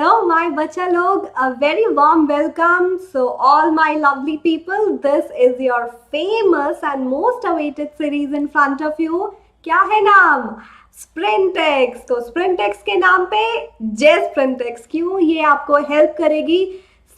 Hello, my bacha log. A very warm welcome. So, all my lovely people, this is your famous and most awaited series in front of you. क्या है नाम? स्प्रिंटेक्स. तो स्प्रिंटेक्स के नाम पे जे स्प्रिंटेक्स क्यों? ये आपको हेल्प करेगी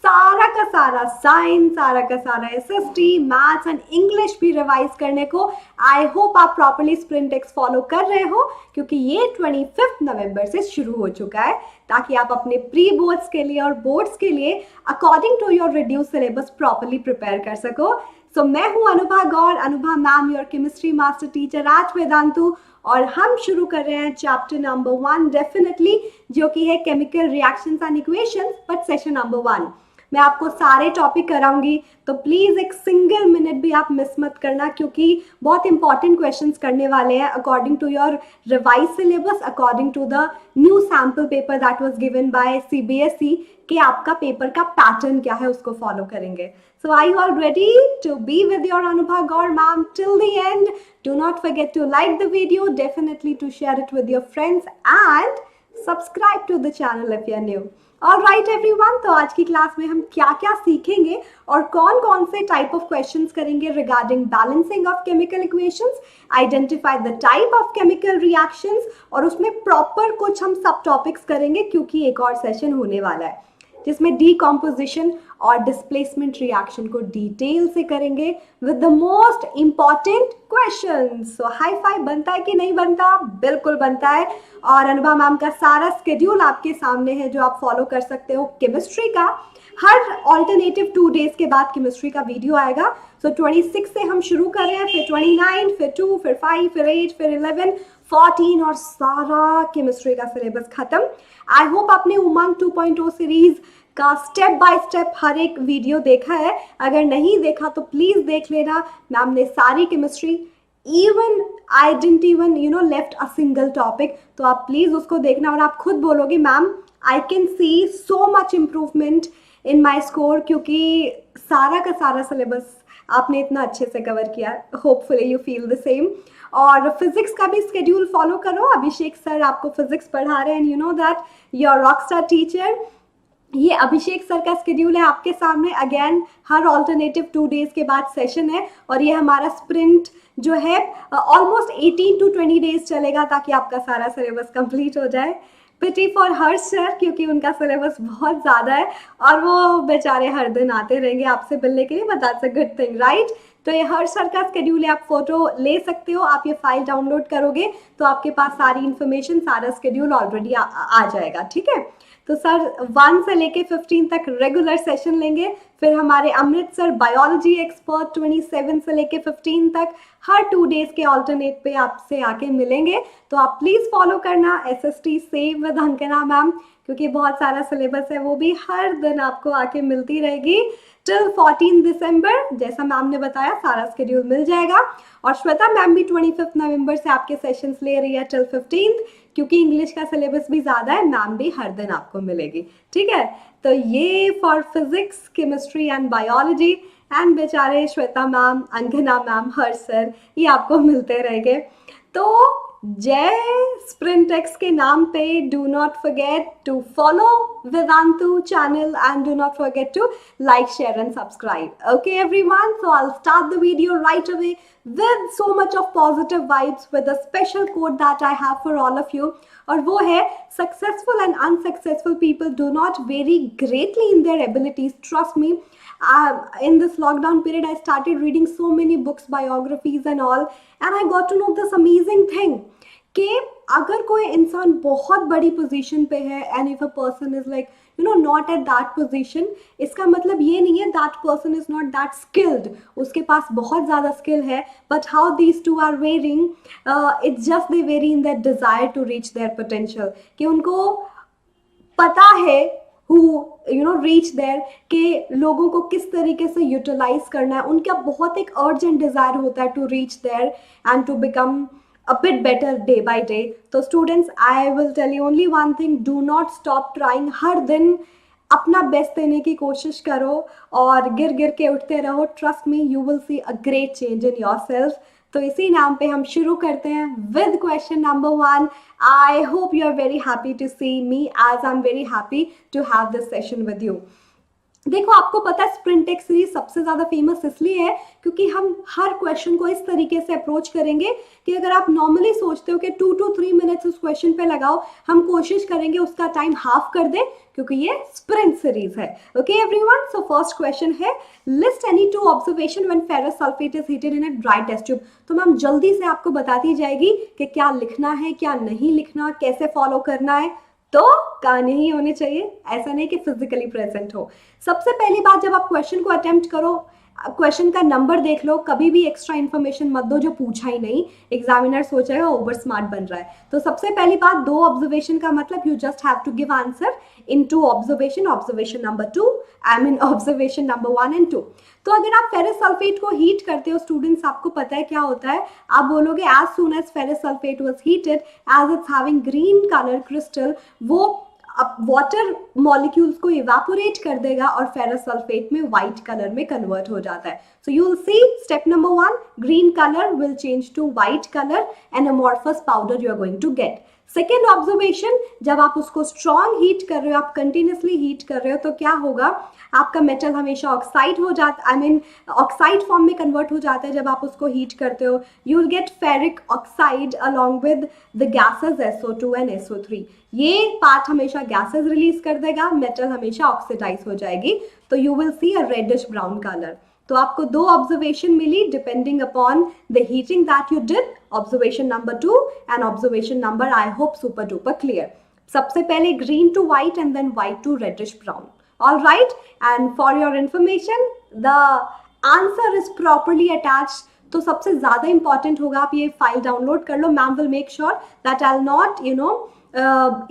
सारा का सारा साइंस, सारा का सारा एसएसटी, मैथ्स एंड इंग्लिश भी रिवाइज करने को. आई होप आप प्रॉपरली स्प्रिंटेक्स फॉलो कर रहे हो क्योंकि ये 25 नवंबर से शुरू हो चुका है ताकि आप अपने प्री बोर्ड्स के लिए और बोर्ड्स के लिए according to your reduce syllabus properly prepare कर सको. सो मैं हूँ Anubha Gaur, Anubha ma'am, your chemistry master teacher आज वेदांतु, और हम शुरू कर रहे हैं चैप्टर नंबर 1 डेफिनेटली, जो कि है chemical reactions and equations, but session number 1. मैं आपको सारे टॉपिक कराऊंगी तो प्लीज़ एक सिंगल मिनट भी आप मिस मत करना क्योंकि बहुत इंपॉर्टेंट क्वेश्चंस करने वाले हैं according to your revise syllabus, according to the new sample paper that was given by CBSE कि आपका पेपर का पैटर्न क्या है उसको फॉलो करेंगे. So are you all ready to be with your Anubha Gaur ma'am till the end? Do not forget to like the video, definitely to share it with your friends and subscribe to the channel if you are new. Alright everyone, तो आज की class में हम क्या क्या सीखेंगे और कौन कौन से टाइप ऑफ क्वेश्चंस करेंगे regarding balancing of chemical equations, identify the type of chemical reactions, और उसमें प्रॉपर कुछ हम सब टॉपिक्स करेंगे क्योंकि एक और सेशन होने वाला है जिसमें डीकॉम्पोजिशन और डिस्प्लेसमेंट रिएक्शन को डिटेल से करेंगे with the most important questions. So high five बनता है कि नहीं बनता? बिल्कुल बनता है. और अनुभा मैम का सारा स्केड्यूल आपके सामने है जो आप फॉलो कर सकते हो केमिस्ट्री का. हर ऑल्टरनेटिव 2 डेज के बाद केमिस्ट्री का वीडियो आएगा. सो 26 से हम शुरू कर रहे हैं, फिर 29, फिर 2, फिर 5, फिर 8, फिर 11, 14 और सारा केमिस्ट्री का सिलेबस खत्म. आई होप आपने उमंग 2.0 सीरीज का स्टेप बाय स्टेप हर एक वीडियो देखा है. अगर नहीं देखा तो प्लीज देख लेना. मैम ने सारी chemistry, even I didn't even left a single topic, तो आप प्लीज उसको देखना और आप खुद बोलोगे ma'am I can see so much improvement in my score क्योंकि सारा का सारा सिलेबस आपने इतना अच्छे से कवर किया. Hopefully you feel the same. और फिजिक्स का भी स्केड्यूल फॉलो करो. अभिषेक सर आपको फिजिक्स पढ़ा रहे हैं and you know that your Rockstar teacher. ये अभिषेक सर का स्केड्यूल है आपके सामने. अगेन हर ऑल्टरनेटिव 2 डेज के बाद सेशन है और ये हमारा स्प्रिंट जो है ऑलमोस्ट 18 to 20 डेज चलेगा ताकि आपका सारा सिलेबस कंप्लीट हो जाए. पिटी फॉर हर्ष सर क्योंकि उनका सिलेबस बहुत ज़्यादा है और वो बेचारे हर दिन आते रहेंगे आपसे मिलने के लिए, but that's a good thing right. तो ये हर्ष सर का स्केड्यूल है, आप फोटो ले सकते हो. आप ये फाइल डाउनलोड करोगे तो आपके पास सारी इन्फॉर्मेशन, सारा स्केड्यूल ऑलरेडी आ जाएगा. ठीक है. तो सर 1 से लेके 15 तक रेगुलर सेशन लेंगे. फिर हमारे अमृत सर बायोलॉजी एक्सपर्ट 27 से लेके 15 तक हर 2 डेज के ऑल्टरनेट पे आपसे आके मिलेंगे. तो आप प्लीज़ फॉलो करना एसएसटी सेव विद अंकना मैम क्योंकि बहुत सारा सिलेबस है, वो भी हर दिन आपको आके मिलती रहेगी टिल 14 दिसंबर. जैसा मैम ने बताया सारा स्केड्यूल मिल जाएगा. और श्वेता मैम भी 25 नवंबर से आपके सेशंस ले रही है टिल 15 क्योंकि इंग्लिश का सिलेबस भी ज़्यादा है. मैम भी हर दिन आपको मिलेगी. ठीक है. तो ये for physics, chemistry and biology, and बेचारे श्वेता मैम, अंगना मैम, हर्ष सर, ये आपको मिलते रहेंगे. तो जय स्प्रिंटेक्स के नाम पे do not forget to follow Vedantu channel and do not forget to like, share and subscribe. Okay everyone, so I will start the video right away with so much of positive vibes with a special quote that I have for all of you, और वो है successful and unsuccessful people do not vary greatly in their abilities. Trust me, in this lockdown period I started reading so many books, biographies and all, and I got to know this amazing thing कि अगर कोई इंसान बहुत बड़ी position पे है and if a person is like not at that position, इसका मतलब ये नहीं है that person is not that skilled. उसके पास बहुत ज़्यादा स्किल है, but how these two are varying, it's just they vary in that desire to reach their potential, कि उनको पता है who रीच देयर कि लोगों को किस तरीके से यूटिलाइज करना है. उनका बहुत एक अर्जेंट डिज़ायर होता है to reach there and to become a bit better day by day. So students, I will tell you only one thing, do not stop trying. हर दिन अपना बेस्ट देने की कोशिश करो और गिर गिर के उठते रहो. Trust me, you will see a great change in yourself. तो इसी नाम पे हम शुरू करते हैं with question number 1. I hope you are very happy to see me as I am very happy to have this session with you. देखो, आपको पता है स्प्रिंटेक सीरीज सबसे ज़्यादा फेमस इसलिए है क्योंकि हम हर क्वेश्चन को इस तरीके से अप्रोच करेंगे कि अगर आप नॉर्मली सोचते हो कि 2 to 3 मिनट्स उस क्वेश्चन पे लगाओ, हम कोशिश करेंगे उसका टाइम हाफ कर दें क्योंकि ये स्प्रिंट सीरीज है. Okay everyone, so first question है list any 2 observation when ferrous sulphate is heated in a dry test tube. तो मैम जल्दी से आपको बताती जाएगी कि क्या लिखना है, क्या नहीं लिखना, कैसे फॉलो करना है. तो कान ही होने चाहिए, ऐसा नहीं कि फिजिकली प्रेजेंट हो. सबसे पहली बात, जब आप क्वेश्चन को अटेम्प्ट करो, क्वेश्चन का नंबर देख लो, कभी भी एक्स्ट्रा इन्फॉर्मेशन मत दो जो पूछा ही नहीं. एग्जामिनर सोचेगा ओवर स्मार्ट बन रहा है. तो सबसे पहली बात, 2 ऑब्जर्वेशन का मतलब you just have to give answer in 2 observation. Observation number 2, I mean observation number 1 and 2. तो अगर आप फेरस सल्फेट को हीट करते हो स्टूडेंट्स, आपको पता है क्या होता है. आप बोलोगे as soon as ferrous sulphate was heated, as it's having green colour crystal, वो अब वाटर मॉलिक्यूल्स को इवेपोरेट कर देगा और फेरस सल्फेट में व्हाइट कलर में कन्वर्ट हो जाता है. So you will see step number 1, green colour will change to white colour and amorphous powder you are going to get. Second observation, जब आप उसको स्ट्रॉन्ग हीट कर रहे हो, आप कंटिन्यूसली हीट कर रहे हो, तो क्या होगा, आपका मेटल हमेशा ऑक्साइड हो जाता, आई मीन ऑक्साइड फॉर्म में कन्वर्ट हो जाता है जब आप उसको हीट करते हो. You will gate ferric oxide along with the gases SO2 and SO3. ये पार्ट हमेशा गैसेस रिलीज कर देगा, मेटल हमेशा ऑक्सीडाइज हो जाएगी. तो you will see a reddish brown colour. तो आपको 2 ऑब्जर्वेशन मिली depending upon the heating that you did. Observation number 2 and observation number, I hope super duper clear. सबसे पहले green to white and then white to reddish brown. All right, and for your information, the answer is properly attached. तो सबसे ज़्यादा important होगा, आप ये file download कर लो. Ma'am will make sure that I will not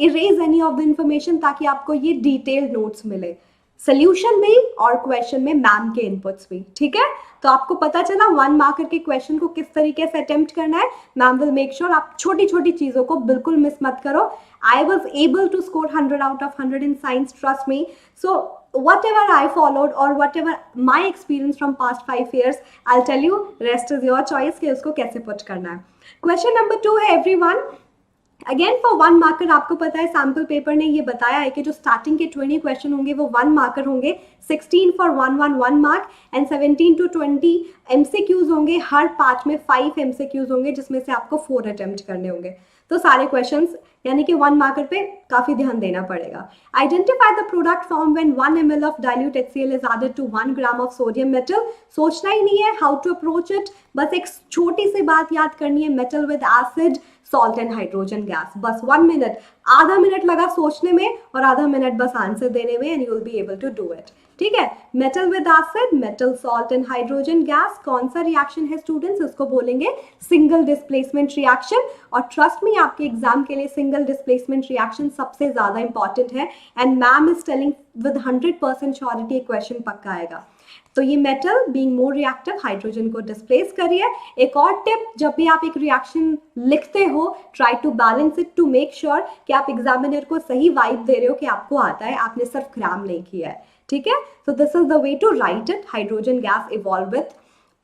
erase any of the information, ताकि आपको ये डिटेल्ड नोट्स मिले, सोल्यूशन भी और क्वेश्चन में मैम के इनपुट्स भी. ठीक है, तो आपको पता चला 1 मार्कर के क्वेश्चन को किस तरीके से अटेम्प्ट करना है. मैम विल मेक श्योर आप छोटी छोटी चीज़ों को बिल्कुल मिस मत करो. I was able to score 100 out of 100 in science, trust me. So whatever I followed or whatever my experience from past 5 years, I'll tell you, rest is your choice कि उसको कैसे पुट करना है. Question number 2 है everyone. Again for 1 marker, आपको पता है sample paper ने ये बताया है कि जो स्टार्टिंग के 20 क्वेश्चन होंगे वो 1 मार्कर होंगे. 16 for 1 mark and 17 to 20 MCQs होंगे. हर पार्ट में 5 MCQs होंगे जिसमें से आपको 4 अटेम्प्ट करने होंगे. तो सारे क्वेश्चंस यानी कि 1 मार्कर पे काफ़ी ध्यान देना पड़ेगा. Identify the product form when 1 ml of dilute HCl is added to 1 gram of sodium metal. सोचना ही नहीं है हाउ टू अप्रोच इट, बस एक छोटी सी बात याद करनी है, metal with acid, salt and hydrogen gas. बस 1 मिनट, आधा मिनट लगा सोचने में और आधा मिनट बस आंसर देने में, and you will be able to do it. ठीक है, metal with acid, metal, salt and hydrogen gas, कौन सा रिएक्शन है स्टूडेंट्स, उसको बोलेंगे सिंगल डिस्प्लेसमेंट रिएक्शन. और ट्रस्ट मी, आपके एग्जाम के लिए सिंगल डिस्प्लेसमेंट रिएक्शन सबसे ज्यादा इंपॉर्टेंट है, and ma'am is telling with 100% surety question पक्का आएगा. तो ये metal being more reactive, hydrogen को डिस्प्लेस करिए. एक और टिप, जब भी आप एक रिएक्शन लिखते हो, try to balance it to make sure कि आप एग्जामिनर को सही वाइब दे रहे हो कि आपको आता है, आपने सिर्फ क्राम नहीं किया है. ठीक है, so this is the way to write it. Hydrogen gas evolve with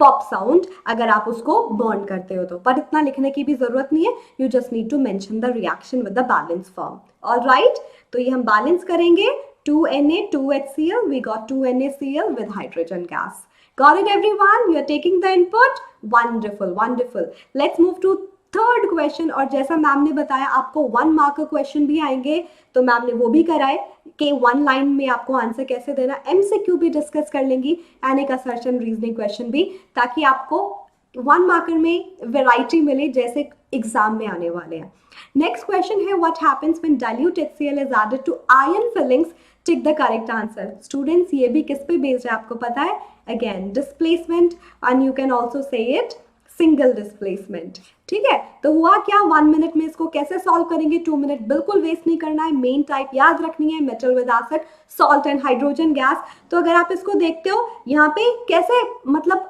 pop sound अगर आप उसको बर्न करते हो तो, पर इतना लिखने की भी जरूरत नहीं है. You just need to mention the reaction with the balance form. Alright, तो ये हम बैलेंस करेंगे. 2Na, 2HCl, we got 2NaCl with hydrogen gas. Got it everyone? You are taking the input? Wonderful, wonderful. Let's move to third question. और जैसा ma'am ने बताया आपको 1 marker question भी आएंगे, तो मैम ने वो भी कराए कि 1 लाइन में आपको आंसर कैसे देना. MCQ भी डिस्कस कर लेंगी एंड एक असर्शन रीजनिंग क्वेश्चन भी, ताकि आपको 1 मार्कर में वेराइटी मिले जैसे एग्जाम में आने वाले हैं. नेक्स्ट क्वेश्चन है what happens when dilute HCl is added to iron filings. Tick the correct answer. Students, ये भी किस पे बेस्ड है आपको पता है, again displacement, and you can also say it single displacement. ठीक है, तो हुआ क्या, 1 मिनट में इसको कैसे सॉल्व करेंगे. 2 मिनट बिल्कुल वेस्ट नहीं करना है. मेन टाइप याद रखनी है, metal with acid, salt and hydrogen gas. तो अगर आप इसको देखते हो यहाँ पे कैसे, मतलब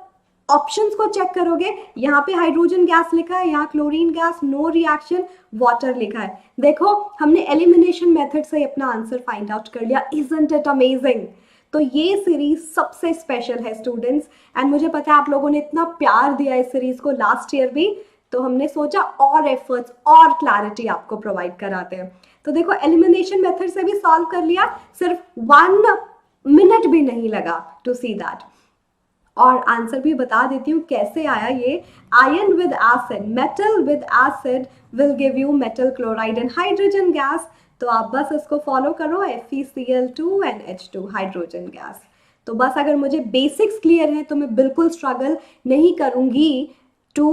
ऑप्शंस को चेक करोगे, यहाँ पे हाइड्रोजन गैस लिखा है, यहाँ chlorine gas, no reaction, water लिखा है. देखो, हमने एलिमिनेशन मेथड से अपना आंसर फाइंड आउट कर लिया. Isn't it amazing. तो ये सीरीज सबसे स्पेशल है स्टूडेंट्स, एंड मुझे पता है आप लोगों ने इतना प्यार दिया इस सीरीज को लास्ट ईयर भी, तो हमने सोचा और एफर्ट्स और क्लैरिटी आपको प्रोवाइड कराते हैं। तो देखो एलिमिनेशन मेथड से भी सॉल्व कर लिया, सिर्फ 1 मिनट भी नहीं लगा टू सी दैट। और आंसर भी बता देती हूँ कैसे आया ये। Ion with acid, metal with acid will give you metal chloride and hydrogen gas. तो आप बस इसको फॉलो करो, FeCl2 and H2 hydrogen gas. तो बस अगर मुझे बेसिक्स क्लियर है तो मैं बिल्कुल स्ट्रगल नहीं करूंगी to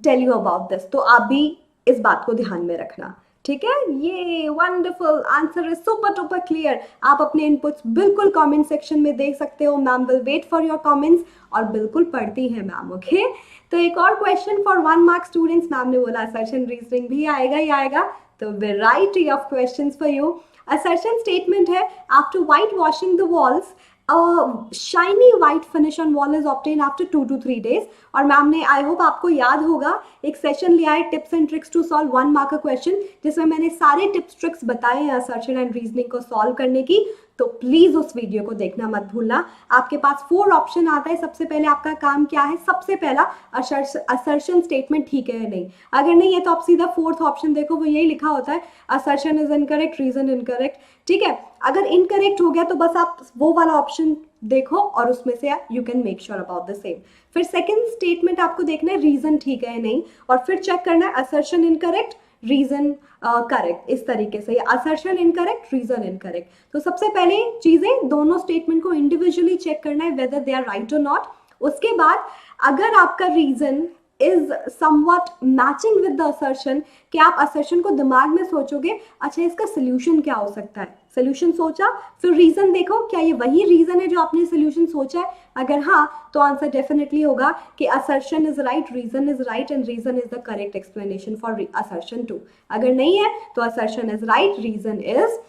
tell you about this. तो आप भी इस बात को ध्यान में रखना, ठीक है। ये wonderful, answer is super duper clear. आप अपने इनपुट्स बिल्कुल कमेंट सेक्शन में दे सकते हो, ma'am will wait for your comments, और बिल्कुल पढ़ती है मैम, ओके। तो एक और question for 1 mark students, ma'am ने बोला असर्शन रीजनिंग भी आएगा ही आएगा, तो variety of questions for you. Assertion statement है, after white washing the walls shiny white finish on wall is obtain after 2 to 3 days। और मैम ने, आई होप आपको याद होगा, एक सेशन लिया है tips and tricks to solve 1 mark question, जिसमें मैंने सारे टिप्स ट्रिक्स बताए हैं असर्शन एंड रीजनिंग को सॉल्व करने की। तो प्लीज उस वीडियो को देखना मत भूलना। आपके पास 4 ऑप्शन आता है, सबसे पहले आपका काम क्या है, सबसे पहला असर्शन स्टेटमेंट ठीक है या नहीं। अगर नहीं है तो आप सीधा 4th ऑप्शन देखो, वो यही लिखा होता है, assertion is incorrect, reason incorrect, ठीक है। अगर इनकरेक्ट हो गया तो बस आप वो वाला ऑप्शन देखो और उसमें से you can make sure about the same. फिर सेकंड स्टेटमेंट आपको देखना है रीजन ठीक है या नहीं, और फिर चेक करना है असर्शन इनकरेक्ट, रीजन करेक्ट, इस तरीके से, असर्शन इनकरेक्ट, रीजन इनकरेक्ट। तो सबसे पहले चीजें, दोनों स्टेटमेंट को इंडिविजुअली चेक करना है वेदर दे आर राइट और नॉट। उसके बाद अगर आपका reason is somewhat matching with the assertion, कि आप असर्शन को दिमाग में सोचोगे, अच्छा इसका सोल्यूशन क्या हो सकता है, सोल्यूशन सोचा, फिर रीजन देखो क्या ये वही रीजन है जो आपने सोल्यूशन सोचा है। अगर हाँ, तो आंसर डेफिनेटली होगा कि assertion is right, reason is right, and reason is the correct explanation for assertion 2। अगर नहीं है तो assertion is right, reason is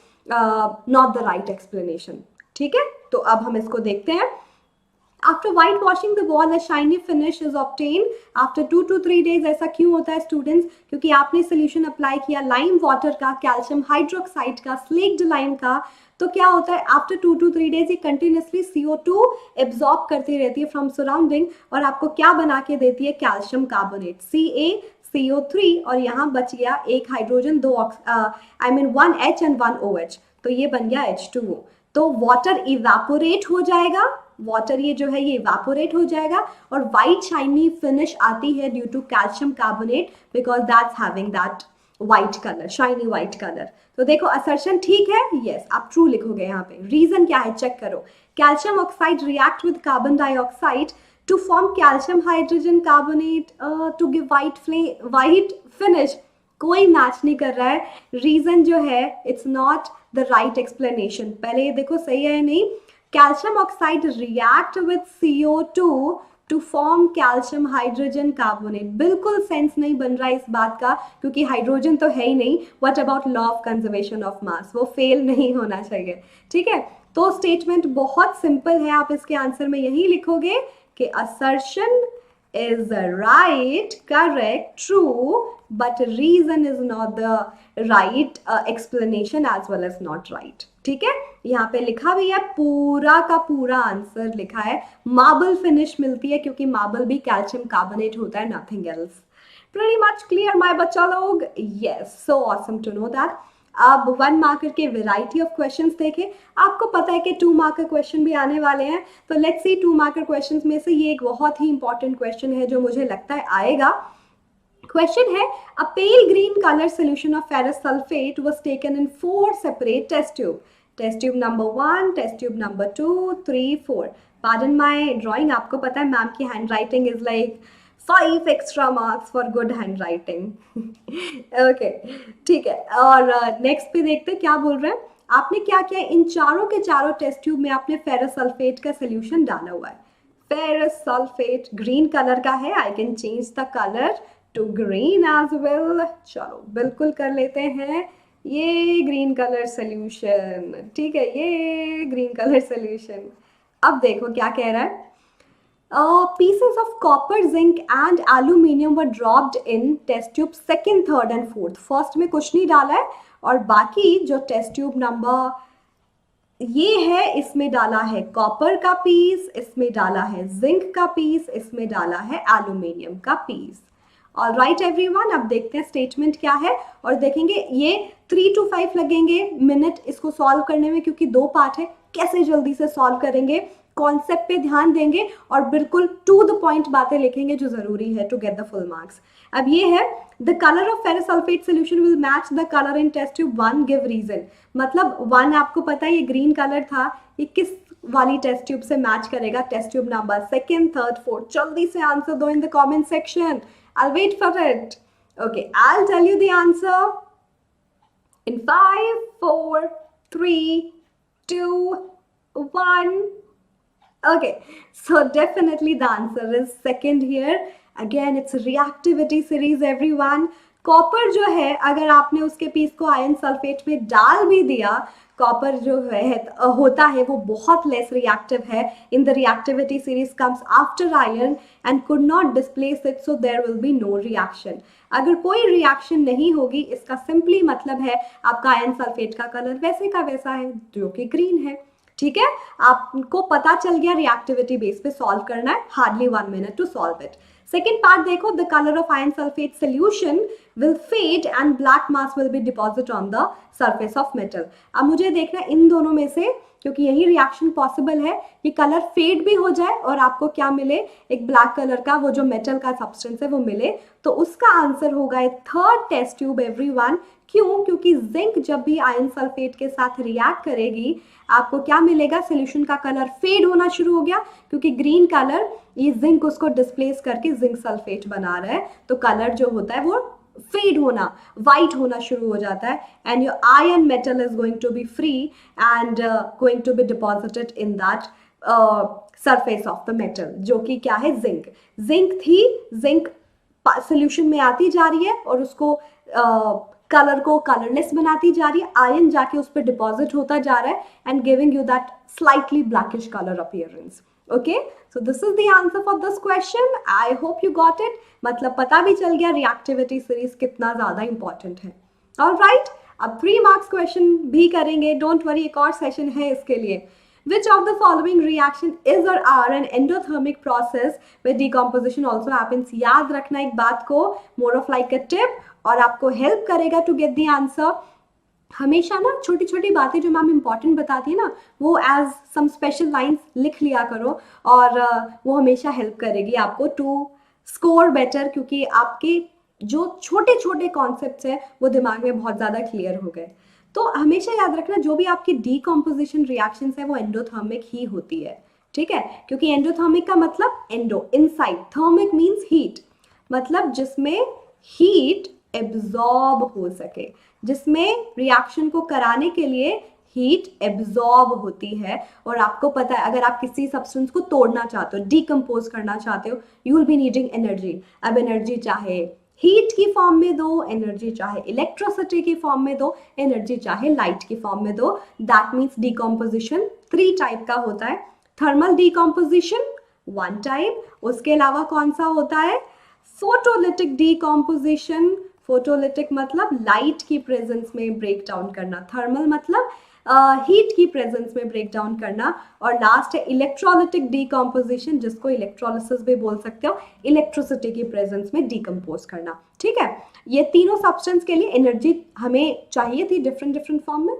not the right explanation, ठीक है। तो अब हम इसको देखते हैं। After whitewashing the wall, a shiny finish is obtained after 2 to 3 days। ऐसा क्यों होता है स्टूडेंट्स, क्योंकि आपने सोल्यूशन अप्लाई किया लाइम वाटर का, कैल्शियम हाइड्रोक्साइड का, स्लेक्ड लाइम का। तो क्या होता है, आफ्टर 2 to 3 days ये कंटिन्यूसली CO2 एब्जॉर्ब करती रहती है फ्रॉम सराउंडिंग, और आपको क्या बना के देती है, कैल्शियम कार्बोनेट, CaCO3, और यहाँ बच गया एक हाइड्रोजन, 1 H and 1 OH, तो ये बन गया H2O। तो वाटर इवेपोरेट हो जाएगा, वाटर ये जो है ये इवेपोरेट हो जाएगा, और वाइट शाइनी फिनिश आती है due to calcium carbonate, because that's having that white colour, shiny white colour. तो देखो असर्शन ठीक है, यस, आप ट्रू लिखोगे यहाँ पे। रीजन क्या है, चेक करो, calcium oxide react with carbon dioxide to form calcium hydrogen carbonate to give white finish. कोई मैच नहीं कर रहा है। रीजन जो है it's not the right explanation. पहले ये देखो सही है या नहीं, calcium oxide react with CO2 to form calcium hydrogen carbonate. बिल्कुल सेंस नहीं बन रहा है इस बात का, क्योंकि हाइड्रोजन तो है ही नहीं। What about law of conservation of mass, वो फेल नहीं होना चाहिए, ठीक है। तो स्टेटमेंट बहुत सिंपल है, आप इसके आंसर में यही लिखोगे कि assertion is right, correct, true, but reason is not the right explanation as well as not right, ठीक है। यहाँ पे लिखा भी है, पूरा का पूरा आंसर लिखा है, मार्बल फिनिश मिलती है क्योंकि मार्बल भी कैल्शियम कार्बोनेट होता है, nothing else. Pretty much clear my बच्चा लोग, yes, so awesome to know that। अब 1 मार्कर के वेराइटी ऑफ क्वेश्चंस देखें। आपको पता है कि 2 मार्कर क्वेश्चन भी आने वाले हैं, तो लेट्स सी 2 मार्कर क्वेश्चंस में से ये एक बहुत ही इंपॉर्टेंट क्वेश्चन है जो मुझे लगता है आएगा। क्वेश्चन है, a pale green colour solution of ferrous sulphate was taken in 4 separate test tube. Test tube number 1, test tube number 2, 3, 4। Pardon my drawing, आपको पता है मैम की hand writing is like 5 extra marks for good hand writing. Okay, ठीक है। और next पे देखते हैं क्या बोल रहे हैं। आपने क्या किया, इन चारों के चारों टेस्ट ट्यूब में आपने फेरस सल्फेट का सोल्यूशन डाला हुआ है। फेरस सल्फेट ग्रीन कलर का है, I can change the colour to green as well. चलो बिल्कुल कर लेते हैं, ये ग्रीन कलर सोल्यूशन, ठीक है, ये ग्रीन कलर सोल्यूशन। अब देखो क्या कह रहा है, pieces of copper, zinc and aluminium were dropped in test tube 2nd, 3rd and 4th। First में कुछ नहीं डाला है, और बाकी जो टेस्ट ट्यूब नंबर ये है, इसमें डाला है कॉपर का पीस, इसमें डाला है जिंक का पीस, इसमें डाला है एल्यूमिनियम का पीस। ऑल राइट एवरीवन, अब देखते हैं स्टेटमेंट क्या है और देखेंगे ये 3 to 5 लगेंगे मिनट इसको सॉल्व करने में, क्योंकि 2 पार्ट है। कैसे जल्दी से सॉल्व करेंगे, कॉन्सेप्ट पे ध्यान देंगे और बिल्कुल टू द पॉइंट बातें लिखेंगे जो जरूरी है to get the full marks. अब ये है, the colour of ferrous sulphate solution will match the colour in test tube 1, give reason. मतलब 1 आपको पता है ये ग्रीन कलर था, ये किस वाली टेस्ट ट्यूब से मैच करेगा, test tube number 2nd, 3rd, 4th। जल्दी से आंसर दो in the comment section, I'll wait for it. Okay, I'll tell you the answer in 5, 4, 3, 2, 1. Okay, so definitely the answer is second here. Again, it's reactivity series everyone. Copper जो है, अगर आपने उसके piece को iron sulphate में डाल भी दिया, कॉपर जो है होता है वो बहुत लेस रिएक्टिव है। In the reactivity series comes after iron and could not displace it, so there will be no reaction. अगर कोई रिएक्शन नहीं होगी, इसका सिंपली मतलब है आपका आयरन सल्फेट का कलर वैसे का वैसा है जो कि ग्रीन है। ठीक है, आपको पता चल गया रिएक्टिविटी बेस पे सॉल्व करना है, hardly 1 minute to solve it. Second part देखो, the colour of iron sulphate solution will fade and black mass will be deposit on the surface of metal. अब मुझे देखना है इन दोनों में से, क्योंकि यही रिएक्शन पॉसिबल है, ये कलर फेड भी हो जाए और आपको क्या मिले, एक ब्लैक कलर का वो जो मेटल का सब्सटेंस है वो मिले, तो उसका आंसर होगा थर्ड टेस्ट ट्यूब एवरीवन। क्यों? क्योंकि जिंक जब भी आयरन सल्फेट के साथ रिएक्ट करेगी, आपको क्या मिलेगा, सोल्यूशन का कलर फेड होना शुरू हो गया, क्योंकि ग्रीन कलर ये जिंक उसको डिस्प्लेस करके जिंक सल्फेट बना रहा है, तो कलर जो होता है वो फेड होना, वाइट होना शुरू हो जाता है, and your iron metal is going to be free and going to be deposited in that surface of the metal, जो कि क्या है, जिंक। जिंक थी, जिंक सोल्यूशन में आती जा रही है और उसको कलर को कलरलेस बनाती जा रही है, आयरन जाके उस पर डिपॉजिट होता जा रहा है and giving you that slightly blackish colour appearance. Okay, so this is the answer for this question. I hope you got it, मतलब पता भी चल गया रिएक्टिविटी सीरीज कितना ज्यादा इंपॉर्टेंट है। ऑलराइट, अब 3 मार्क्स क्वेश्चन भी करेंगे, डोंट वरी, एक और सेशन है इसके लिए। Which of the following reaction is or are an endothermic process where decomposition also happens? याद रखना एक बात को, more of like a tip, और आपको हेल्प करेगा टू गेट द आंसर। हमेशा ना छोटी छोटी बातें जो मैम इंपॉर्टेंट बताती है ना, वो एज सम स्पेशल लाइंस लिख लिया करो, और वो हमेशा हेल्प करेगी आपको टू स्कोर बेटर, क्योंकि आपके जो छोटे छोटे कॉन्सेप्ट्स हैं वो दिमाग में बहुत ज़्यादा क्लियर हो गए। तो हमेशा याद रखना, जो भी आपकी डीकॉम्पोजिशन रिएक्शंस है वो एंडोथर्मिक ही होती है। ठीक है, क्योंकि एंडोथर्मिक का मतलब endo, inside, thermic means heat, मतलब जिसमें हीट एब्जॉर्ब हो सके, जिसमें रिएक्शन को कराने के लिए हीट एब्जॉर्ब होती है। और आपको पता है, अगर आप किसी सब्सटेंस को तोड़ना चाहते हो, डीकम्पोज करना चाहते हो, you will be needing energy. अब एनर्जी चाहे हीट की फॉर्म में दो, एनर्जी चाहे इलेक्ट्रिसिटी की फॉर्म में दो, एनर्जी चाहे लाइट की फॉर्म में दो। दैट मीन्स डीकम्पोजिशन 3 टाइप का होता है। थर्मल डीकम्पोजिशन 1 टाइप, उसके अलावा कौन सा होता है, फोटोलिटिक डीकम्पोजिशन। फोटोलिटिक मतलब लाइट की प्रेजेंस में ब्रेक डाउन करना, थर्मल मतलब हीट की प्रेजेंस में ब्रेक डाउन करना, और लास्ट है इलेक्ट्रोलिटिक डीकम्पोजिशन, जिसको इलेक्ट्रोलिसिस भी बोल सकते हो, इलेक्ट्रिसिटी की प्रेजेंस में डीकम्पोज करना। ठीक है, ये तीनों सब्सटेंस के लिए एनर्जी हमें चाहिए थी डिफरेंट डिफरेंट फॉर्म में,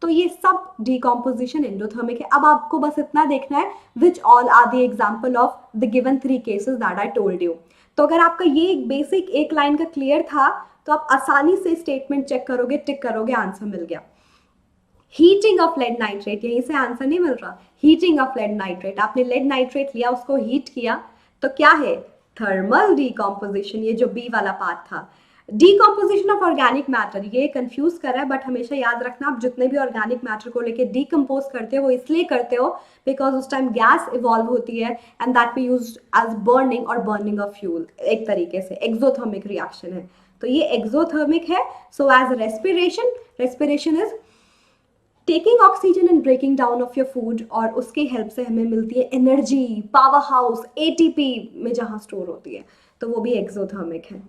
तो ये सब डीकम्पोजिशन एंडोथर्मिक है। अब आपको बस इतना देखना है, which all are the example of the given 3 cases that I told you. तो अगर आपका ये बेसिक एक लाइन का क्लियर था, तो आप आसानी से स्टेटमेंट चेक करोगे, टिक करोगे, आंसर मिल गया। हीटिंग ऑफ लेड नाइट्रेट, यहीं से आंसर नहीं मिल रहा, हीटिंग ऑफ लेड नाइट्रेट, आपने लेड नाइट्रेट लिया, उसको हीट किया, तो क्या है, थर्मल डीकम्पोजिशन। ये जो बी वाला पार्ट था, डीकम्पोजिशन ऑफ ऑर्गेनिक मैटर, ये कंफ्यूज कर रहा है, बट हमेशा याद रखना, आप जितने भी ऑर्गेनिक मैटर को लेके डीकम्पोज करते हो, वो इसलिए करते हो बिकॉज उस टाइम गैस इवॉल्व होती है, and that we use as burning और बर्निंग ऑफ फ्यूल, एक तरीके से एक्सोथर्मिक रिएक्शन है, तो ये एक्सोथर्मिक है। So as respiration, respiration is taking oxygen and breaking down of your food, और उसके हेल्प से हमें मिलती है एनर्जी, पावर हाउस, एटीपी में जहाँ स्टोर होती है, तो वो भी एक्सोथर्मिक है।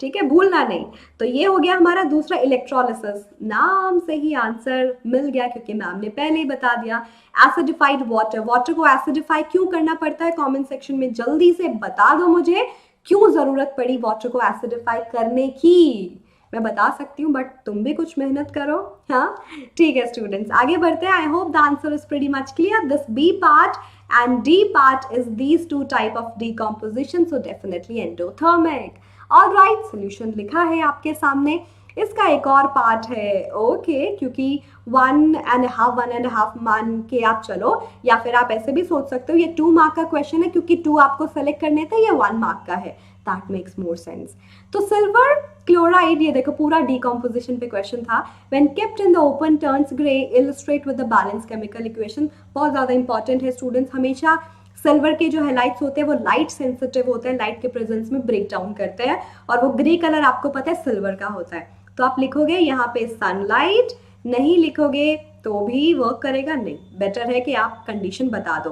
ठीक है, भूलना नहीं। तो ये हो गया हमारा दूसरा इलेक्ट्रोलिसिस, नाम से ही आंसर मिल गया क्योंकि मैम ने पहले ही बता दिया। एसिडिफाइड वाटर, वाटर को एसिडिफाई क्यों करना पड़ता है, कमेंट सेक्शन में जल्दी से बता दो मुझे, क्यों जरूरत पड़ी वाटर को एसिडिफाई करने की। मैं बता सकती हूँ बट तुम भी कुछ मेहनत करो। हाँ ठीक है स्टूडेंट्स, आगे बढ़ते हैं। I hope the answer is pretty much clear. This B part and D part is these two type of decomposition, so definitely endothermic. All right, solution लिखा है आपके सामने। इसका एक और पार्ट है, ओके क्योंकि 1.5 मान के आप चलो, या फिर आप ऐसे भी सोच सकते हो ये 2 मार्क का क्वेश्चन है क्योंकि 2 आपको सेलेक्ट करने थे, ये 1 मार्क का है, दैट मेक्स मोर सेंस। तो सिल्वर क्लोराइड, ये देखो पूरा डीकम्पोजिशन पे क्वेश्चन था। When kept in the open turns grey, illustrate with the balance chemical equation. बहुत ज़्यादा इंपॉर्टेंट है स्टूडेंट्स, हमेशा सिल्वर के जो हैलाइड्स होते हैं वो लाइट सेंसिटिव होते हैं, लाइट के प्रेजेंस में ब्रेक डाउन करते हैं, और वो ग्रे कलर आपको पता है सिल्वर का होता है। तो आप लिखोगे यहाँ पे सनलाइट, नहीं लिखोगे तो भी वर्क करेगा नहीं, बेटर है कि आप कंडीशन बता दो।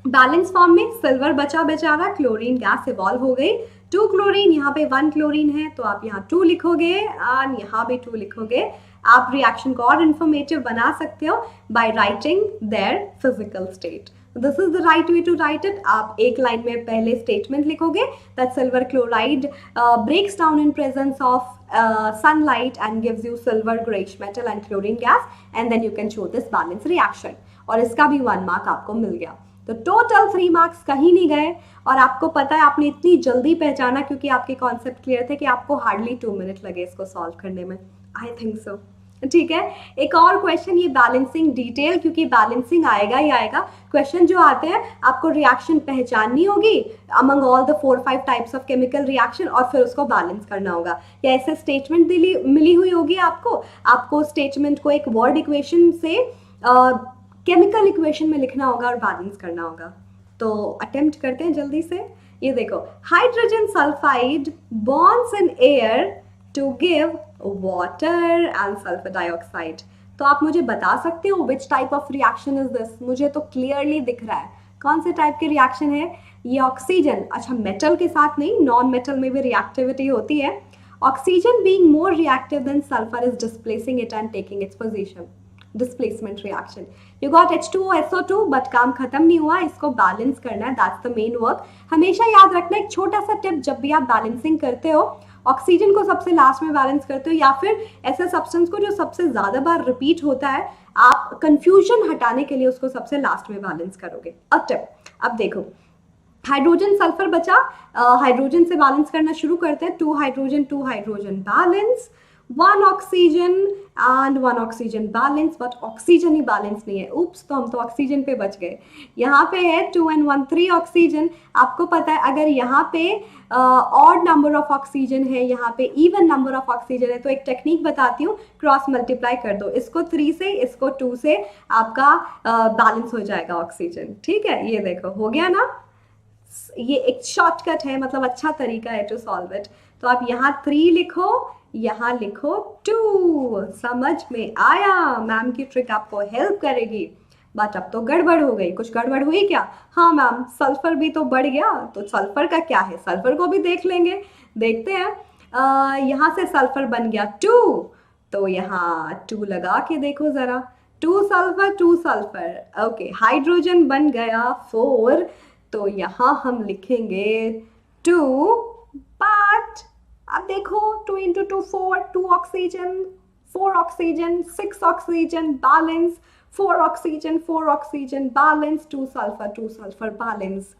बैलेंस फॉर्म में सिल्वर बचा बेचारा, क्लोरीन गैस इवॉल्व हो गई, 2 क्लोरीन, यहाँ पे 1 क्लोरीन है तो आप यहाँ 2 लिखोगे और यहाँ भी 2 लिखोगे। आप रिएक्शन को और इंफॉर्मेटिव बना सकते हो by writing their physical state. This is the right way to write it. आप एक लाइन में पहले स्टेटमेंट लिखोगे that silver chloride breaks down in presence of sunlight and gives you silver grayish metal and chlorine gas, and then you can show this balance reaction, और इसका भी 1 mark आपको मिल गया। तो टोटल 3 मार्क्स कहीं नहीं गए, और आपको पता है आपने इतनी जल्दी पहचाना क्योंकि आपके कॉन्सेप्ट क्लियर थे कि आपको हार्डली 2 मिनट लगे इसको सॉल्व करने में, आई थिंक सो। ठीक है, एक और क्वेश्चन, ये बैलेंसिंग डिटेल, क्योंकि बैलेंसिंग आएगा ही आएगा। क्वेश्चन जो आते हैं आपको रिएक्शन पहचाननी होगी among all the 4-5 types of chemical reaction, और फिर उसको बैलेंस करना होगा, या ऐसे स्टेटमेंट मिली हुई होगी आपको स्टेटमेंट को एक वर्ड इक्वेशन से केमिकल इक्वेशन में लिखना होगा और बैलेंस करना होगा। तो अटेम्प्ट करते हैं जल्दी से। ये देखो, hydrogen sulphide bonds in air to give water and sulphur dioxide. तो आप मुझे बता सकते हो which type of reaction is this? मुझे तो क्लियरली दिख रहा है कौन से टाइप के रिएक्शन है ये। ऑक्सीजन, अच्छा मेटल के साथ नहीं, नॉन मेटल में भी रिएक्टिविटी होती है। Oxygen being more reactive than sulphur is displacing it and taking its position, displacement reaction. You got H2O SO2, but काम खत्म नहीं हुआ, इसको बैलेंस करना है, दैट्स द मेन वर्क। हमेशा याद रखना एक छोटा सा टिप, जब भी आप बैलेंसिंग करते हो ऑक्सीजन को सबसे लास्ट में बैलेंस करते हो, या फिर ऐसे सब्सटेंस को जो सबसे ज्यादा बार रिपीट होता है, आप कंफ्यूजन हटाने के लिए उसको सबसे लास्ट में बैलेंस करोगे। अब टिप, अब देखो हाइड्रोजन सल्फर बचा, हाइड्रोजन से बैलेंस करना शुरू करते हैं। 2 hydrogen balance, 1 oxygen and 1 oxygen balance, but oxygen he balance नहीं है, उप्स, तो हम तो ऑक्सीजन पे बच गए। यहाँ पे है 2 and 1 3 ऑक्सीजन। आपको पता है अगर यहाँ पे ऑड नंबर ऑफ ऑक्सीजन है, यहाँ पे इवन नंबर ऑफ ऑक्सीजन है, तो एक टेक्निक बताती हूँ, क्रॉस मल्टीप्लाई कर दो, इसको 3 से इसको 2 से, आपका बैलेंस हो जाएगा ऑक्सीजन। ठीक है, ये देखो हो गया ना, ये एक शॉर्टकट है, मतलब अच्छा तरीका है टू सॉल्व इट। तो आप यहाँ 3 लिखो, यहाँ लिखो 2, समझ में आया? मैम की ट्रिक आपको हेल्प करेगी। बट अब तो गड़बड़ हो गई, कुछ गड़बड़ हुई क्या? हाँ मैम, सल्फर भी तो बढ़ गया, तो सल्फर का क्या है, सल्फर को भी देख लेंगे, देखते हैं। यहाँ से सल्फर बन गया 2, तो यहाँ 2 लगा के देखो जरा, 2 सल्फर, ओके। हाइड्रोजन बन गया 4, तो यहाँ हम लिखेंगे 2, बट अब देखो 2 into 2 4, 2 oxygen, 4 oxygen, 6 oxygen balance, 4 oxygen balance, 2 sulphur balance.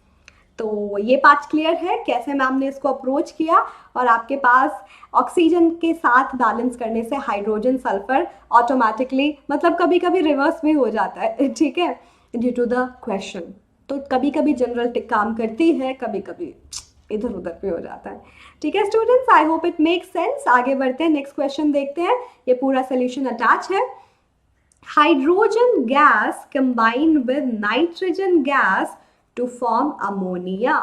तो ये पार्ट क्लियर है कैसे मैम ने इसको अप्रोच किया, और आपके पास ऑक्सीजन के साथ बैलेंस करने से हाइड्रोजन सल्फर ऑटोमेटिकली, मतलब कभी कभी रिवर्स भी हो जाता है, ठीक है, ड्यू टू द क्वेश्चन। तो कभी कभी जनरल टिक काम करती है, कभी कभी इधर उधर भी हो जाता है। ठीक है students, I hope it makes sense. आगे बढ़ते हैं, नेक्स्ट क्वेश्चन देखते हैं, ये पूरा सोल्यूशन अटैच है। Hydrogen gas combine with nitrogen gas to form ammonia.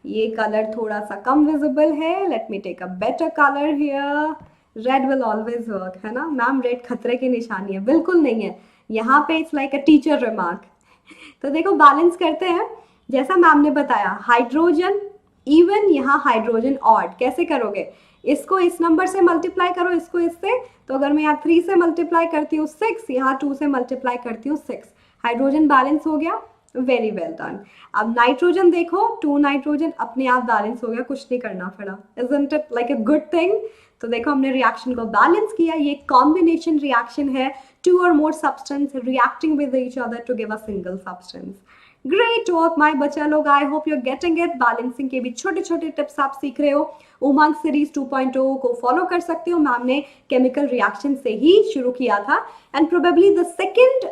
ये कलर थोड़ा सा कम विजिबल है, let me take a better colour here. Red will always work, है ना मैम? रेड खतरे की निशानी है? बिल्कुल नहीं है, यहाँ पे it's like a teacher remark. तो देखो बैलेंस करते हैं, जैसा मैम ने बताया, हाइड्रोजन इवन यहाँ हाइड्रोजन ऑड कैसे करोगे, इसको इस नंबर से मल्टीप्लाई करो, इसको इससे, तो अगर मैं यहाँ 3 से मल्टीप्लाई करती हूँ 6, यहाँ 2 से मल्टीप्लाई करती हूँ 6, हाइड्रोजन बैलेंस हो गया, वेरी वेल डन। अब नाइट्रोजन देखो, 2 नाइट्रोजन अपने आप बैलेंस हो गया, कुछ नहीं करना पड़ा, isn't it like a good thing. तो देखो हमने रिएक्शन को बैलेंस किया, ये कॉम्बिनेशन रिएक्शन है, 2 और more substance reacting with each other to give a single substance. Great work my बच्चा लोग, I hope you are getting it. Balancing के भी छोटे छोटे टिप्स आप सीख रहे हो, उमंग सीरीज 2.0 को फॉलो कर सकते हो, मैम ने केमिकल रिएक्शन से ही शुरू किया था। And probably the second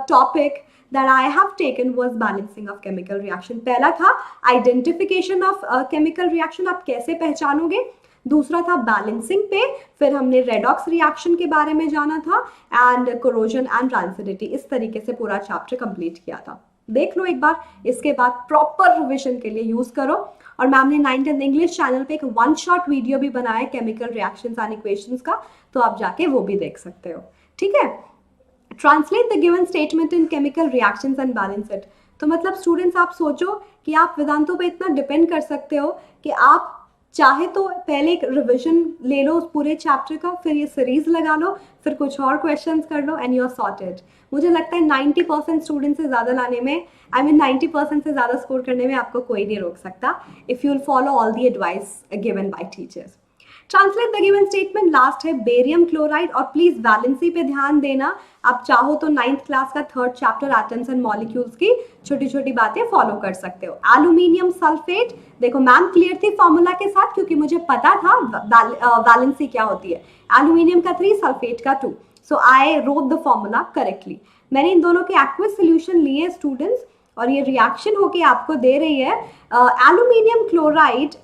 topic that I have taken was balancing of chemical reaction. पहला था identification of chemical reaction, आप कैसे पहचानोगे, दूसरा था बैलेंसिंग पे, फिर हमने रेडॉक्स रिएक्शन के बारे में जाना था, एंड कोरोजन एंड ट्रांसिडिटी। इस तरीके से पूरा चैप्टर कंप्लीट किया था। देख लो एक बार, इसके बाद प्रॉपर रिविजन के लिए यूज करो। और मैम ने 9th एंड इंग्लिश चैनल पे एक 1 शॉट वीडियो भी बनाया केमिकल रिएक्शंस एंड इक्वेशंस का, तो आप जाके वो भी देख सकते हो, ठीक है। Translate the given statement in chemical reactions and balance it. तो मतलब स्टूडेंट्स आप सोचो कि आप वेदांतों पे इतना डिपेंड कर सकते हो कि आप चाहे तो पहले एक रिवीजन ले लो उस पूरे चैप्टर का, फिर ये सीरीज लगा लो, फिर कुछ और क्वेश्चंस कर लो एंड यू आर सॉर्टेड। मुझे लगता है 90% स्टूडेंट से ज़्यादा लाने में, 90% से ज़्यादा स्कोर करने में आपको कोई नहीं रोक सकता, if you will follow all the advice given by teachers. Translate the given statement, last है बेरियम क्लोराइड। और प्लीज वैलेंसी पे ध्यान देना, आप चाहो तो 9th क्लास का 3rd chapter atoms and molecules की छोटी छोटी बातें फॉलो कर सकते हो। एल्यूमिनियम सल्फेट, देखो मैम क्लियर थी फॉर्मूला के साथ, क्योंकि मुझे पता था वैलेंसी क्या होती है, एल्यूमिनियम का 3, सल्फेट का 2, so I wrote the formula correctly. मैंने इन दोनों के एक्वस सोल्यूशन लिए स्टूडेंट्स, और ये रिएक्शन होके आपको दे रही है एल्यूमिनियम क्लोराइड,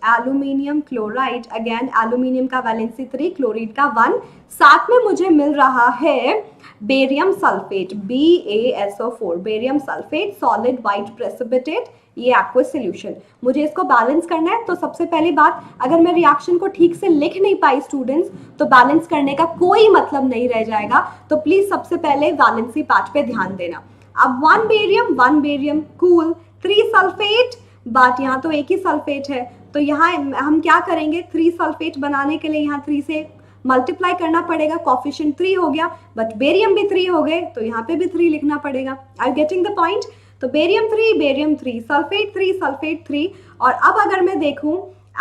अगेन एल्यूमिनियम का वैलेंसी 3, क्लोरीड का 1, साथ में मुझे मिल रहा है barium sulphate BaSO4, barium sulphate solid white precipitate, ये एक्वस सोल्यूशन। मुझे इसको बैलेंस करना है, तो सबसे पहली बात, अगर मैं रिएक्शन को ठीक से लिख नहीं पाई स्टूडेंट्स, तो बैलेंस करने का कोई मतलब नहीं रह जाएगा। तो प्लीज सबसे पहले वैलेंसी पार्ट पे ध्यान देना। अब 1 बेरियम कूल, 3 सल्फेट, बट यहाँ तो एक ही सल्फेट है, तो यहाँ हम क्या करेंगे, 3 सल्फेट बनाने के लिए यहाँ 3 से मल्टीप्लाई करना पड़ेगा, कॉफिशिएंट 3 हो गया, बट बेरियम भी 3 हो गए, तो यहाँ पे भी 3 लिखना पड़ेगा। Are you getting the point? तो बेरियम 3, सल्फेट 3, और अब अगर मैं देखूं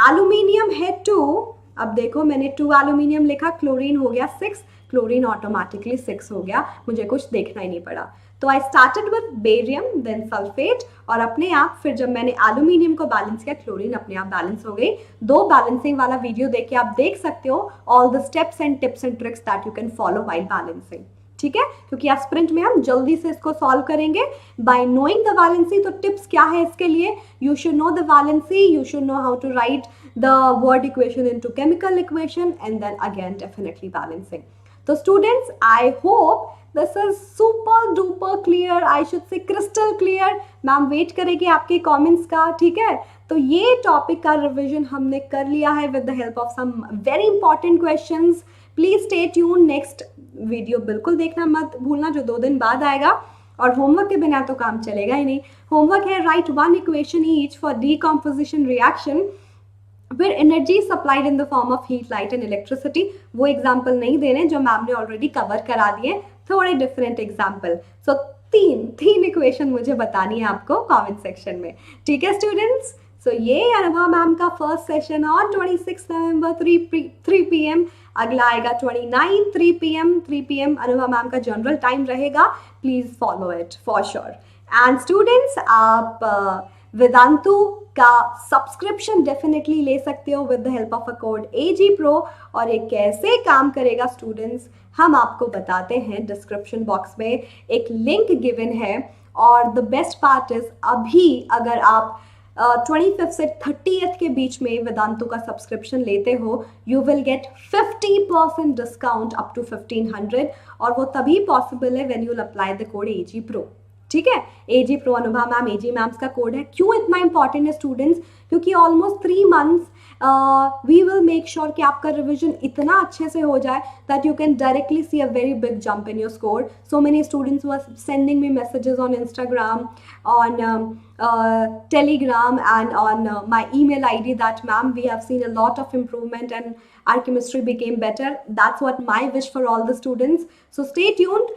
एल्यूमिनियम है 2, अब देखो मैंने 2 एल्यूमिनियम लिखा, क्लोरीन हो गया 6, क्लोरीन ऑटोमेटिकली 6 हो गया, मुझे कुछ देखना ही नहीं पड़ा। तो I started with barium then sulphate, और अपने आप फिर जब मैंने एल्यूमिनियम को बैलेंस किया, क्लोरीन अपने आप बैलेंस हो गई। 2 बैलेंसिंग वाला वीडियो देख के आप देख सकते हो all the steps and tips and tricks that you can follow while balancing, ठीक है, क्योंकि एस्पिरेंट में हम जल्दी से इसको सॉल्व करेंगे बाय नोइंग द वैलेंसी। तो टिप्स क्या है इसके लिए, you should know the valency, you should know how to write the word equation into chemical equation, and then again definitely balancing. तो students, I hope this is super duper clear, I should say crystal clear. Ma'am wait करेगी आपके comments का, ठीक है। तो ये topic का revision हमने कर लिया है with the help of some very important questions. Please stay tune, next video बिल्कुल देखना मत भूलना, जो 2 दिन बाद आएगा। और होमवर्क के बिना तो काम चलेगा ही नहीं। होमवर्क है write 1 equation each for decomposition reaction फिर energy supplied in the form of heat, light and electricity. वो एग्जाम्पल नहीं देने जो मैम ने ऑलरेडी कवर करा दिए, थोड़े डिफरेंट एग्जाम्पल। सो तीन इक्वेशन मुझे बतानी है आपको कमेंट सेक्शन में, ठीक है स्टूडेंट्स। सो ये अनुभव मैम का first session on 26 November 3 PM। अगला आएगा 29 3 PM अनुभव मैम का जनरल टाइम रहेगा, please follow it for sure. And students, आप वेदांतु का सब्सक्रिप्शन डेफिनेटली ले सकते हो with the help of a code AG Pro। और ये कैसे काम करेगा स्टूडेंट्स, हम आपको बताते हैं। डिस्क्रिप्शन बॉक्स में एक लिंक गिवन है, और द बेस्ट पार्ट इज अभी अगर आप 25th से 30th के बीच में वेदांतु का सब्सक्रिप्शन लेते हो, you will get 50% discount up to 1500, और वो तभी पॉसिबल है when you will apply the code AG Pro, ठीक है। AG Pro Anubhav ma'am, AG ma'am's का कोड है। क्यों इतना इंपॉर्टेंट है स्टूडेंट्स, क्योंकि almost 3 months we will make sure कि आपका रिविजन इतना अच्छे से हो जाए that you can directly see a very big jump in your score. So many students were sending me messages on Instagram, on Telegram, and on my email ID that, ma'am, we have seen a lot of improvement and our chemistry became better. That's what my wish for all the students. So stay tuned.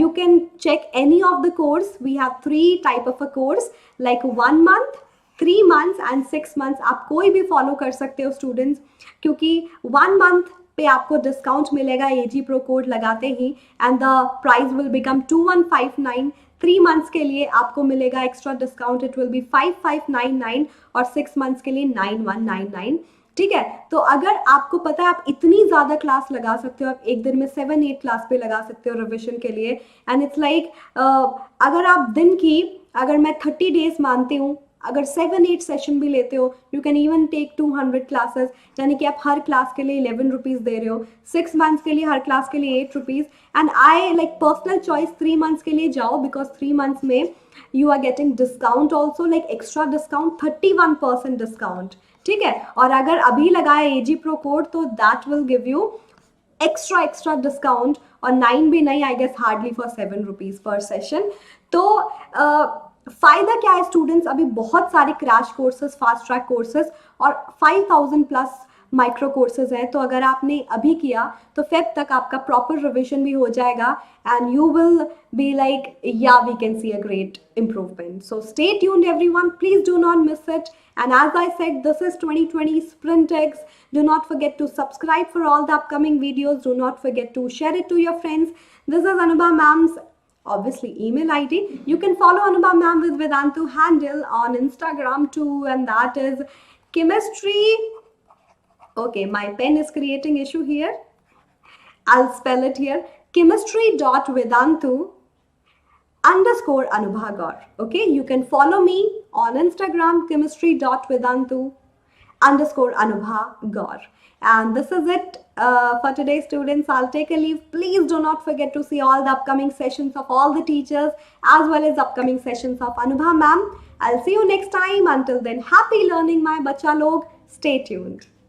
You can check any of the course. We have 3 type of a course, like 1 month, 3 months and 6 months. आप कोई भी follow कर सकते हो students, क्योंकि 1 month पे आपको discount मिलेगा AG Pro कोड लगाते ही, and the price will become 2159. 3 months के लिए आपको मिलेगा extra discount, it will be 5599, और 6 मंथ्स के लिए 9199. ठीक है, तो अगर आपको पता है आप इतनी ज़्यादा क्लास लगा सकते हो, आप एक दिन में 7-8 क्लास पे लगा सकते हो रिविजन के लिए. एंड इट्स लाइक अगर आप दिन की, अगर मैं 30 डेज मानती हूँ, अगर 7-8 सेशन भी लेते हो, you can even take 200 classes, यानी कि आप हर क्लास के लिए 11 रुपीज़ दे रहे हो. 6 मंथ्स के लिए हर क्लास के लिए 8 rupees. And I like personal choice 3 months के लिए जाओ, बिकॉज 3 मंथ्स में you are getting discount also, like extra discount, 31% discount. ठीक है, और अगर अभी लगाए AG Pro कोड तो that will give you extra discount, और 9 भी नहीं, I guess hardly for 7 rupees per session. तो फ़ायदा क्या है स्टूडेंट्स, अभी बहुत सारे crash courses, fast track courses और 5000 प्लस माइक्रो कोर्सेज हैं. तो अगर आपने अभी किया तो फेब तक आपका प्रॉपर रिविजन भी हो जाएगा, and you will be like, yeah we can see a great improvement. So stay tuned everyone, please do not miss it. And as I said, this is 2020 Sprintex. Do not forget to subscribe for all the upcoming videos. Do not forget to share it to your friends. This is Anubha ma'am's obviously email ID. You can follow Anubha ma'am with Vedantu handle on Instagram too, and that is chemistry. Okay, my pen is creating issue here. I'll spell it here. chemistry.vedantu _ Anubha Gaur. Okay, you can follow me on Instagram, chemistry.vedantu _ Anubha Gaur. And this is it for today, students. I'll take a leave. Please do not forget to see all the upcoming sessions of all the teachers, as well as upcoming sessions of Anubha ma'am. I'll see you next time. Until then, happy learning, my bacha log. Stay tuned.